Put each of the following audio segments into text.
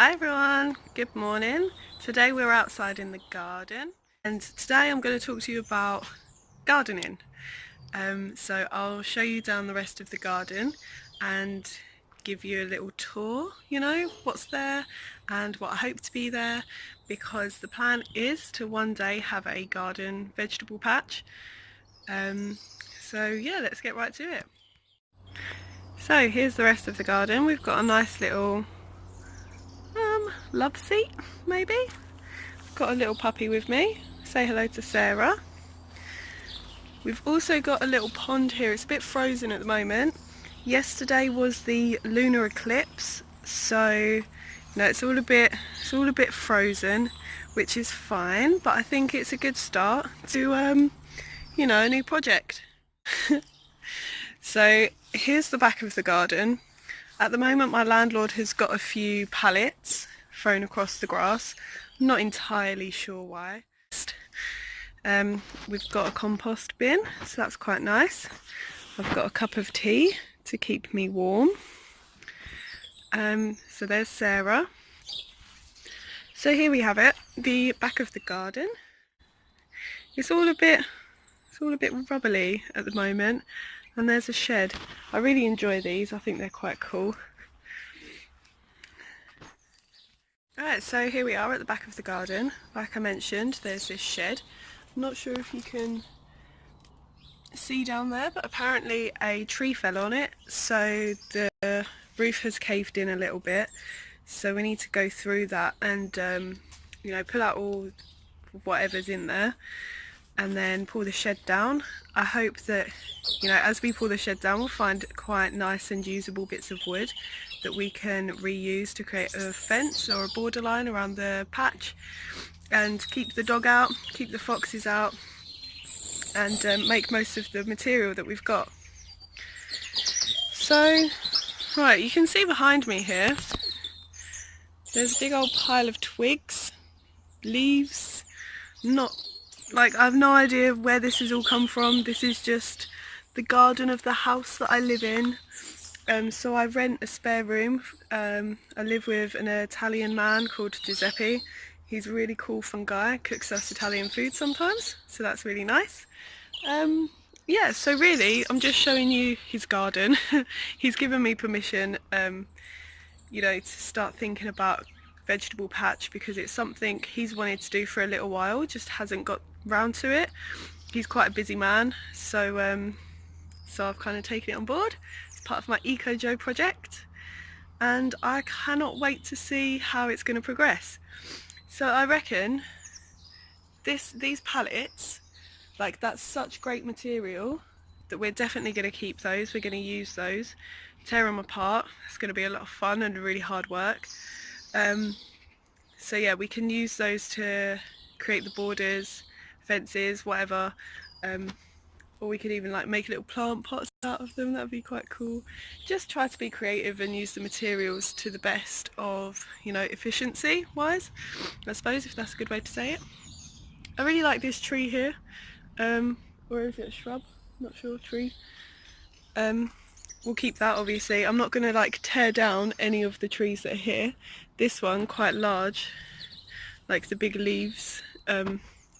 Hi everyone, good morning. Today we're outside in the garden and today I'm going to talk to you about gardening. So I'll show you down the rest of the garden and give you a little tour, what's there and what I hope to be there, because the plan is to one day have a garden vegetable patch. So yeah, let's get right to it. So here's the rest of the garden. We've got a nice little love seat, maybe. Got a little puppy with me. Say hello to Sarah. We've also got a little pond here. It's a bit frozen at the moment. Yesterday was the lunar eclipse, so it's all a bit frozen, which is fine, but I think it's a good start to a new project. So here's the back of the garden. At the moment my landlord has got a few pallets thrown across the grass. I'm not entirely sure why. We've got a compost bin, so that's quite nice. I've got a cup of tea to keep me warm. So there's Sarah. So here we have it, the back of the garden. It's all a bit rubbly at the moment, and there's a shed. I really enjoy these. I think they're quite cool. Alright, so here we are at the back of the garden. Like I mentioned, there's this shed. I'm not sure if you can see down there, but apparently a tree fell on it, so the roof has caved in a little bit. So we need to go through that and pull out all whatever's in there and then pull the shed down. I hope that as we pull the shed down, we'll find quite nice and usable bits of wood that we can reuse to create a fence or a borderline around the patch and keep the dog out, keep the foxes out, and make most of the material that we've got. So, right, you can see behind me here, there's a big old pile of twigs, leaves. I have no idea where this has all come from. This is just the garden of the house that I live in. So I rent a spare room. I live with an Italian man called Giuseppe. He's a really cool, fun guy, cooks us Italian food sometimes, so that's really nice. Yeah, so really I'm just showing you his garden. He's given me permission to start thinking about vegetable patch, because it's something he's wanted to do for a little while, just hasn't got round to it. He's quite a busy man, so I've kind of taken it on board. It's part of my Eco Joe project, and I cannot wait to see how it's going to progress. So I reckon these pallets, that's such great material that we're definitely going to keep those. We're going to use those, tear them apart. It's going to be a lot of fun and really hard work. So yeah, we can use those to create the borders, fences, whatever, or we could even make little plant pots out of them. That would be quite cool. Just try to be creative and use the materials to the best of efficiency wise, I suppose, if that's a good way to say it. I really like this tree here, or is it a shrub? Not sure. Tree. We'll keep that, obviously. I'm not going to tear down any of the trees that are here. This one, quite large, the big leaves.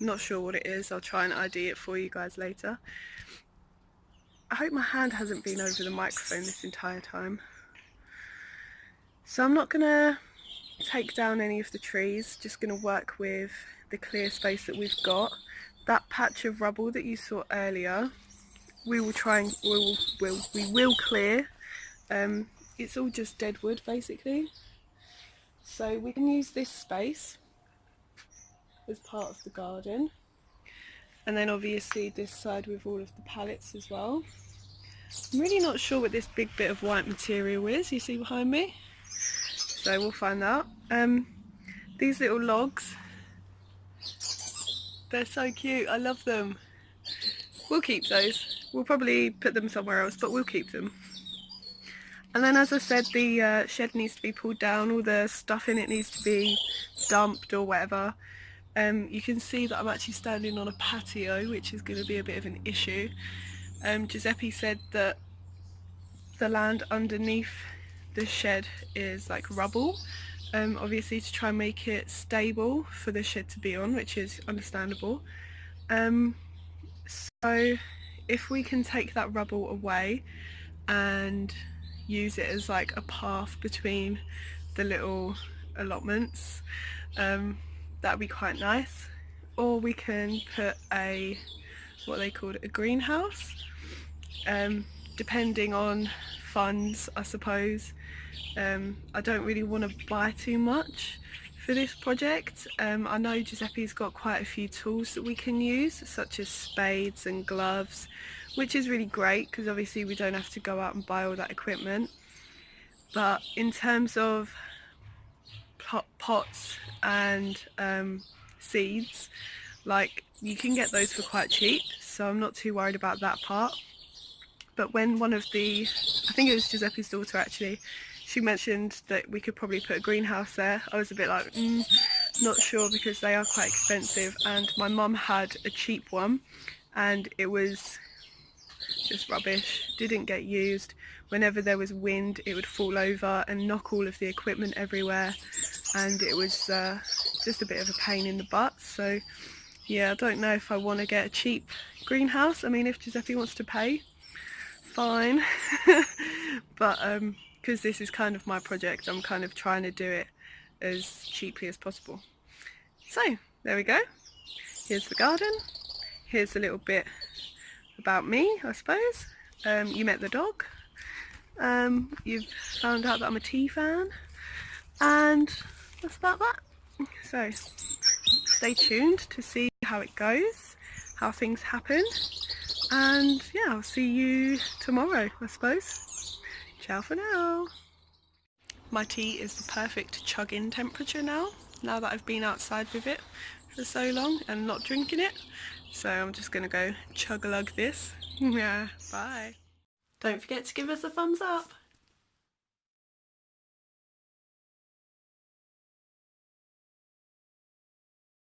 Not sure what it is. I'll try and ID it for you guys later. I hope my hand hasn't been over the microphone this entire time. So I'm not going to take down any of the trees, just going to work with the clear space that we've got. That patch of rubble that you saw earlier, we will clear. It's all just dead wood basically, so we can use this space as part of the garden, and then obviously this side with all of the pallets as well. I'm really not sure what this big bit of white material is you see behind me, so we'll find out. These little logs, they're so cute. I love them. We'll keep those. We'll probably put them somewhere else, but we'll keep them. And then, as I said, the shed needs to be pulled down. All the stuff in it needs to be dumped or whatever. You can see that I'm actually standing on a patio, which is going to be a bit of an issue. Giuseppe said that the land underneath the shed is rubble, obviously to try and make it stable for the shed to be on, which is understandable. So if we can take that rubble away and use it as like a path between the little allotments, that would be quite nice. Or we can put a, what they called, a greenhouse, depending on funds, I suppose. I don't really want to buy too much for this project. I know Giuseppe's got quite a few tools that we can use, such as spades and gloves, which is really great because obviously we don't have to go out and buy all that equipment. But in terms of pots and seeds, like, you can get those for quite cheap, so I'm not too worried about that part. But when one of the, I think it was Giuseppe's daughter actually, she mentioned that we could probably put a greenhouse there, I was a bit like, not sure, because they are quite expensive, and my mum had a cheap one and it was just rubbish, didn't get used. Whenever there was wind it would fall over and knock all of the equipment everywhere, and it was just a bit of a pain in the butt. So yeah, I don't know if I want to get a cheap greenhouse. I mean, if Giuseppe wants to pay, fine. But because this is kind of my project, I'm kind of trying to do it as cheaply as possible. So there we go, here's the garden, here's a little bit about me, I suppose. You met the dog, you've found out that I'm a tea fan, and that's about that. So stay tuned to see how it goes, how things happen, and yeah, I'll see you tomorrow, I suppose. Ciao for now. My tea is the perfect chug-in temperature now that I've been outside with it for so long and not drinking it. So I'm just going to go chug-a-lug this. Yeah, bye. Don't forget to give us a thumbs up.